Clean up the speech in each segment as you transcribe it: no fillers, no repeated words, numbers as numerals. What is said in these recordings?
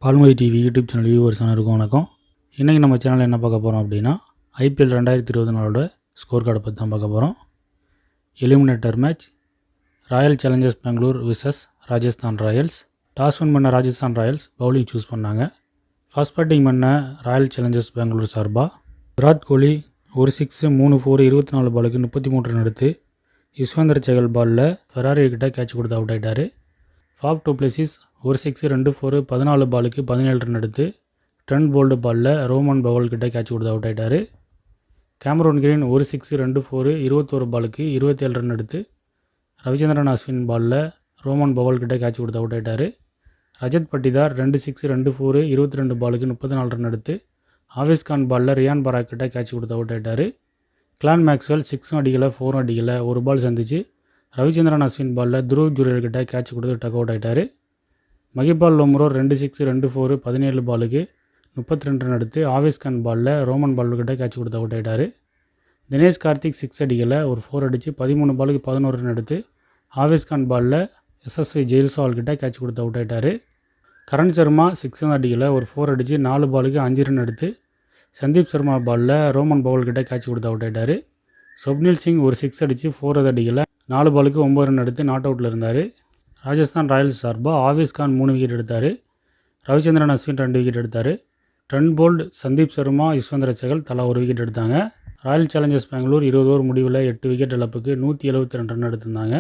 Palmathi TV YouTube channel viewers அனைவருக்கும் வணக்கம். இன்றைக்கி நம்ம சேனலில் என்ன பார்க்க போகிறோம் அப்படின்னா, ஐபிஎல் 2024 ஸ்கோர் கார்டை பற்றி தான் பார்க்க போகிறோம். Eliminator match royal Challengers Bangalore versus Rajasthan royals. Toss win பண்ண ராஜஸ்தான் ராயல்ஸ் பவுலிங் சூஸ் பண்ணாங்க. ஃபர்ஸ்ட் பேட்டிங் பண்ண ராயல் சேலஞ்சர்ஸ் பெங்களூர் சார்பாக விராட் கோலி ஒரு 6 3 4 24 பாலுக்கு 33 ரன் எடுத்து யுஸ்வேந்தர் சேகல் பாலில் ஃபெராரி கிட்ட கேட்ச் கொடுத்து அவுட் ஆகிட்டார். ஃபாப் டூ பிளேசிஸ் ஒரு 6 2 4 14 பாலுக்கு 17 ரன் எடுத்து ட்ரெண்ட் போல்டு பாலில் ரோமன் பவல் கிட்ட கேட்ச் கொடுத்து அவுட் ஆகிட்டார். கேமரூன் கிரீன் ஒரு 6 2 4 21 பாலுக்கு 27 ரன் எடுத்து ரவிச்சந்திரன் அஸ்வின் பாலில் ரோமன் பவல் கிட்ட கேட்ச் கொடுத்து அவுட் ஆகிட்டார். ரஜத் பட்டிதார் 2 6 2 4 22 பாலுக்கு 34 ரன் எடுத்து ஆவேஸ் கான் பாலில் ரியான் பராக் கிட்ட கேட்ச் கொடுத்து அவுட் ஆகிட்டார். கிளான் மேக்ஸ்வெல் 6 அடிக்கலை 4 அடிக்கலை ஒரு பால் சந்திச்சு ரவிச்சந்திரன் அஸ்வின் பாலில் துருவ் ஜுரேல் கிட்ட கேட்ச் கொடுத்து டக் அவுட் ஆகிட்டார். மகிபால் லோம்ரோ 2 6 2 4 17 பாலுக்கு 32 ரன் எடுத்து ஆவேஸ் கான் பாலில் ரோமன் பால் கிட்ட கேட்ச் கொடுத்து அவுட் ஆகிட்டார். தினேஷ் கார்த்திக் 6 அடிக்கலை ஒரு 4 அடித்து 13 பாலுக்கு 11 ரன் எடுத்து ஆவேஸ் கான் பாலில் எஸ்எஸ்வி ஜெய்ஸ்வால் கிட்ட கேட்ச் கொடுத்து அவுட் ஆகிட்டார். கரண் சர்மா 6 அடிக்கலை ஒரு 4 அடித்து 4 பாலுக்கு 5 ரன் எடுத்து சந்தீப் சர்மா பாலில் ரோமன் பவல் கிட்ட கேட்ச் கொடுத்து அவுட் ஆகிட்டார். சுப்னில் சிங் ஒரு 6 அடித்து 4 அடிக்கலை 4 பாலுக்கு 9 ரன் எடுத்து நாட் அவுட்டில் இருந்தார். ராஜஸ்தான் ராயல்ஸ் சார்பாக ஆவேஸ் கான் 3 விக்கெட் எடுத்தார். ரவிச்சந்திரன் அஸ்வின் 2 விக்கெட் எடுத்தார். ட்ரெண்ட் போல்ட் சந்தீப் சர்மா யுஸ்வேந்தர் சேகல் தலா 1 விக்கெட் எடுத்தாங்க. ராயல் சேலஞ்சர்ஸ் பெங்களூர் 20 ஓவர் முடிவில் 8 விக்கெட் இழப்புக்கு 172 ரன் எடுத்திருந்தாங்க.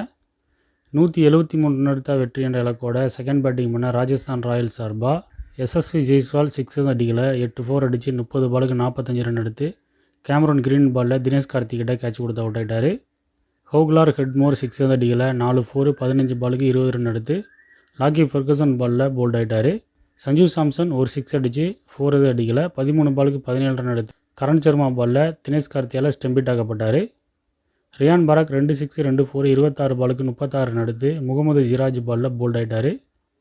173 ரன் எடுத்த வெற்றி என்ற இலக்கோட செகண்ட் பேட்டிங் பண்ண ராஜஸ்தான் ராயல்ஸ் சார்பாக எஸ்எஸ்வி ஜெய்ஸ்வால் 6 அடிக்கலை 8 4 அடித்து 30 பாலுக்கு 45 ரன் எடுத்து கேமரூன் கிரீன் பாலில் தினேஷ் கார்த்திக் கிட்ட கேட்ச் கொடுத்து அவுட் ஆகிட்டார். ஹோக்லார் ஹெட்மோர் 6 அடிக்கலை 4 4 15 பாலுக்கு 20 ரன் எடுத்து லாக்கி ஃபெர்கசன் பாலில் போல்ட் ஆகிட்டார். சஞ்சு சாம்சன் ஒரு 6 அடித்து 4 அடிக்கலை 13 பாலுக்கு 17 ரன் எடுத்து கரண் சர்மா பாலில் தினேஷ் கார்த்தியால் ஸ்டெம்பிட் ஆக்கப்பட்டார். ரியான் பராக் 2 6 2 4 26 பாலுக்கு 36 ரன் எடுத்து முகமது ஜிராஜ் பாலில் போல்ட் ஆகிட்டார்.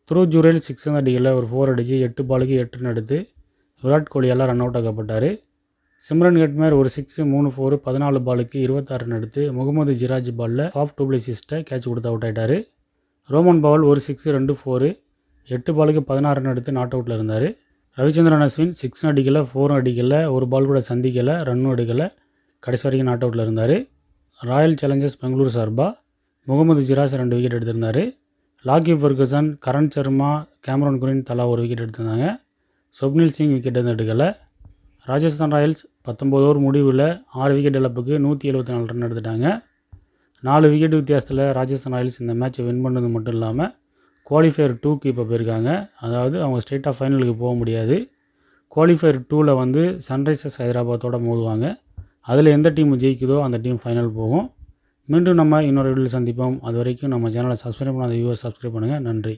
துருவ் ஜுரேல் 6 அடிக்கலை ஒரு 4 அடித்து 8 பாலுக்கு 8 ரன் எடுத்து விராட் கோலியால் ரன் அவுட் ஆக்கப்பட்டார். சிம்ரன் ஹெட்மேர் ஒரு 6 3 4 14 பாலுக்கு 26 ரன் எடுத்து முகமது ஜிராஜ் பாலில் ஃபாப் டூ பிளேசிஸ்ட்டை கேட்ச் கொடுத்து அவுட் ஆகிட்டார். ரோமன் பவல் ஒரு 6 2 4 8 பாலுக்கு 16 ரன் எடுத்து நாட் அவுட்டில் இருந்தார். ரவிச்சந்திரன் அஸ்வின் 6 அடிக்கலை 4 அடிக்கலை ஒரு பால் கூட சந்திக்கலை ரன்னும் எடுக்கலை கடைசி வரைக்கும் நாட் அவுட்டில் இருந்தார். ராயல் சேலஞ்சர்ஸ் பெங்களூர் சார்பாக முகமது ஜிராஜ் 2 விக்கெட் எடுத்திருந்தார். Lockie Ferguson Karn Sharma Cameron Green தலா 1 விக்கெட் எடுத்திருந்தாங்க. சுப்னில் சிங் விக்கெட் எடுக்கலை. ராஜஸ்தான் ராயல்ஸ் 19 ஓவர் முடிவில் 6 விக்கெட் இழப்புக்கு 174 ரன் எடுத்துட்டாங்க. 4 விக்கெட் வித்தியாசத்தில் ராஜஸ்தான் ராயல்ஸ் இந்த மேட்சை வின் பண்ணது மட்டும் இல்லாமல் குவாலிஃபயர் 2க்கு இப்போ போயிருக்காங்க. அதாவது அவங்க ஸ்ட்ரெயிட்டாக ஃபைனலுக்கு போக முடியாது. குவாலிஃபயர் 2ல் சன்ரைசர்ஸ் ஹைதராபாத்தோடு மோதுவாங்க. அதில் எந்த டீம் ஜெயிக்குதோ அந்த டீம் ஃபைனல் போகும். மீண்டும் நம்ம இன்னொரு வீடியோவில் சந்திப்போம். அது வரைக்கும் நம்ம சேனலை சப்ஸ்கிரைப் பண்ணாத வியூவர்ஸ் சப்ஸ்கிரைப் பண்ணுங்கள். நன்றி.